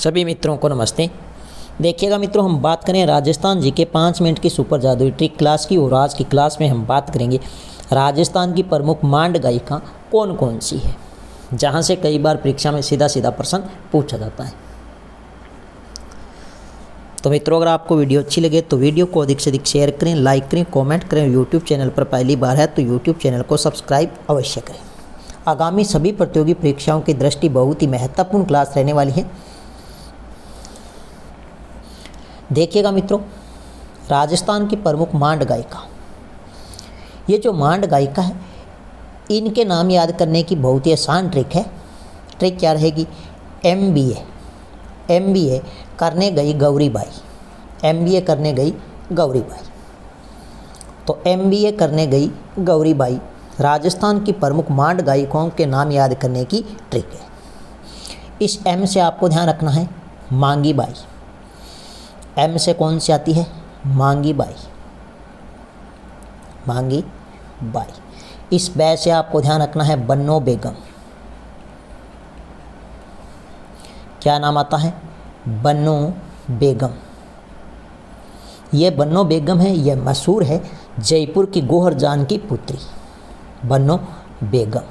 सभी मित्रों को नमस्ते। देखिएगा मित्रों, हम बात करें राजस्थान जी के 5 मिनट की सुपर जादुई ट्रिक क्लास की। और आज की क्लास में हम बात करेंगे राजस्थान की प्रमुख मांड गायिका कौन कौन सी है, जहां से कई बार परीक्षा में सीधा सीधा प्रश्न पूछा जाता है। तो मित्रों, अगर आपको वीडियो अच्छी लगे तो वीडियो को अधिक से अधिक शेयर करें, लाइक करें, कमेंट करें। यूट्यूब चैनल पर पहली बार है तो यूट्यूब चैनल को सब्सक्राइब अवश्य करें। आगामी सभी प्रतियोगी परीक्षाओं की दृष्टि बहुत ही महत्वपूर्ण क्लास रहने वाली है। देखिएगा मित्रों, राजस्थान की प्रमुख मांड गायिका, ये जो मांड गायिका है इनके नाम याद करने की बहुत ही आसान ट्रिक है। ट्रिक क्या रहेगी? MBA करने गई गौरीबाई। MBA करने गई गौरीबाई। तो MBA करने गई गौरीबाई राजस्थान की प्रमुख मांड गायिकाओं के नाम याद करने की ट्रिक है। इस M से आपको ध्यान रखना है मांगी बाई। M से कौन सी आती है? मांगी बाई। मांगी बाई। इस बै से आपको ध्यान रखना है बन्नो बेगम। क्या नाम आता है? बन्नो बेगम। ये बन्नो बेगम है, ये मशहूर है जयपुर की गोहर जान की पुत्री बन्नो बेगम।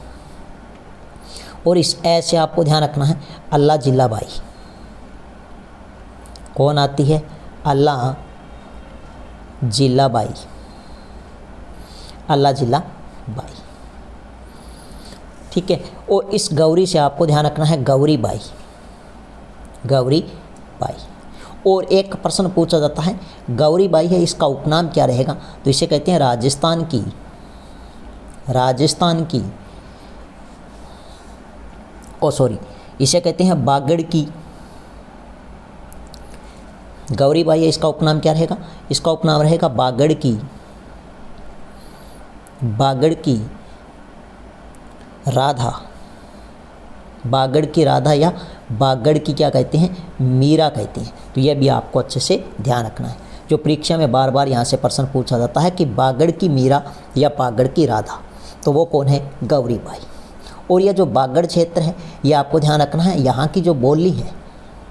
और इस ए से आपको ध्यान रखना है अल्लाह जिल्ला बाई। कौन आती है? अल्लाह जिल्ला बाई। अल्लाह जिल्ला बाई, ठीक है। और इस गौरी से आपको ध्यान रखना है गौरी बाई। गौरी बाई। और एक प्रश्न पूछा जाता है, गौरी बाई है, इसका उपनाम क्या रहेगा? तो इसे कहते हैं राजस्थान की इसे कहते हैं बागड़ की। गौरी बाई है, इसका उपनाम क्या रहेगा? इसका उपनाम रहेगा बागड़ की राधा। बागड़ की राधा या बागड़ की क्या कहते हैं? मीरा कहते हैं। तो यह भी आपको अच्छे से ध्यान रखना है। जो परीक्षा में बार बार यहाँ से प्रश्न पूछा जाता है कि बागड़ की मीरा या बागड़ की राधा, तो वो कौन है? गौरी बाई। और यह जो बागड़ क्षेत्र है, ये आपको ध्यान रखना है, यहाँ की जो बोली है,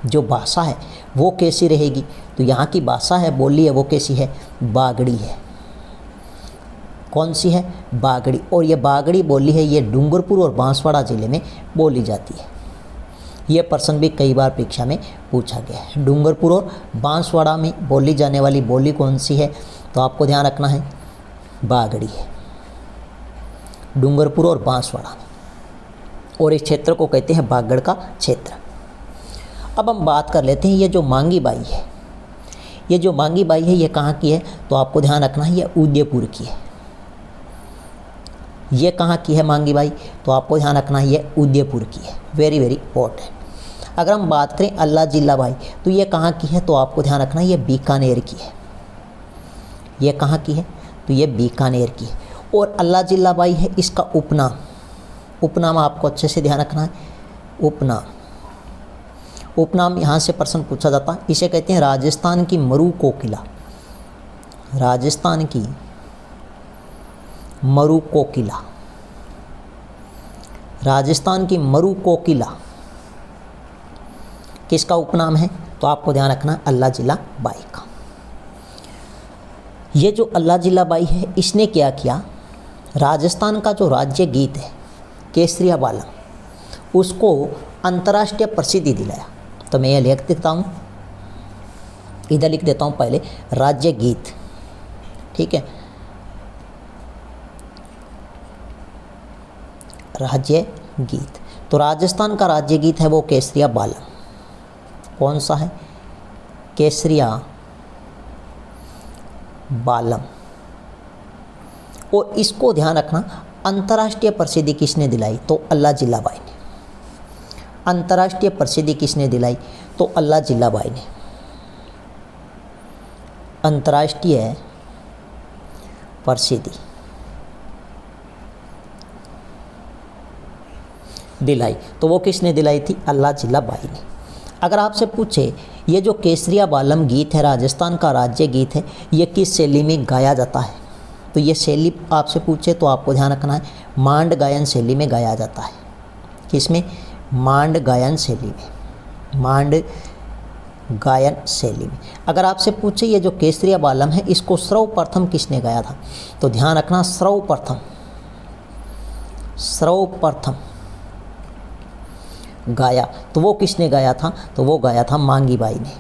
जो भाषा है, वो कैसी रहेगी? तो यहाँ की भाषा है, बोली है, वो कैसी है? बागड़ी है। कौन सी है? बागड़ी। और ये बागड़ी बोली है, ये डूंगरपुर और बांसवाड़ा ज़िले में बोली जाती है। ये प्रश्न भी कई बार परीक्षा में पूछा गया है। डूंगरपुर और बांसवाड़ा में बोली जाने वाली बोली कौन सी है? तो आपको ध्यान रखना है बागड़ी है, डूंगरपुर और बांसवाड़ा में। और इस क्षेत्र को कहते हैं बागड़ का क्षेत्र। अब हम बात कर लेते हैं ये जो मांगी बाई है, ये जो मांगी बाई है, ये कहाँ की है? तो आपको ध्यान रखना है ये उदयपुर की है। ये कहाँ की है मांगी बाई? तो आपको ध्यान रखना है ये उदयपुर की है। Very very important. अगर हम बात करें अल्लाह जिल्ला बाई, तो ये कहाँ की है? तो आपको ध्यान रखना है ये बीकानेर की है। ये कहाँ की है? तो ये बीकानेर की है। और अल्लाह जिल्ला बाई है, इसका उपनाम आपको अच्छे से ध्यान रखना है। उपनाम यहाँ से प्रश्न पूछा जाता है। इसे कहते हैं राजस्थान की मरु कोकिला। राजस्थान की मरु कोकिला। राजस्थान की मरु कोकिला किसका उपनाम है? तो आपको ध्यान रखना है अल्लाह जिल्ला बाई का। ये जो अल्लाह जिल्ला बाई है, इसने क्या किया? राजस्थान का जो राज्य गीत है केसरिया बालम, उसको अंतर्राष्ट्रीय प्रसिद्धि दिलाया। तो मैं ये लिख देता हूँ, इधर लिख देता हूँ पहले राज्य गीत, ठीक है। राज्य गीत, तो राजस्थान का राज्य गीत है वो केसरिया बालम। कौन सा है? केसरिया बालम। और इसको ध्यान रखना, अंतर्राष्ट्रीय प्रसिद्धि किसने दिलाई? तो अल्लाह जिल्ला बाई ने। अंतर्राष्ट्रीय प्रसिद्धि किसने दिलाई? तो अल्लाह जिल्ला बाई ने अंतर्राष्ट्रीय प्रसिद्धि दिलाई। तो वो किसने दिलाई थी? अल्लाह जिल्ला बाई ने। अगर आपसे पूछे ये जो केसरिया बालम गीत है, राजस्थान का राज्य गीत है, ये किस शैली में गाया जाता है? तो ये शैली आपसे पूछे तो आपको ध्यान रखना है मांड गायन शैली में गाया जाता है। किसमें? मांड गायन शैली में। मांड गायन शैली में। अगर आपसे पूछे ये जो केसरिया बालम है इसको सर्वप्रथम किसने गाया था, तो ध्यान रखना सर्वप्रथम गाया तो वो किसने गाया था, तो वो गाया था मांगी बाई ने,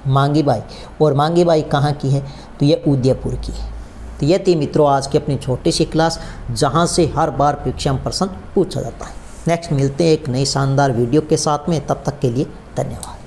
मांगी बाई। और मांगी बाई कहाँ की है, तो ये उदयपुर की है। तो ये थी मित्रों आज की अपनी छोटी सी क्लास जहाँ से हर बार परीक्षा में प्रश्न पूछा जाता है। नेक्स्ट मिलते हैं एक नई शानदार वीडियो के साथ में, तब तक के लिए धन्यवाद।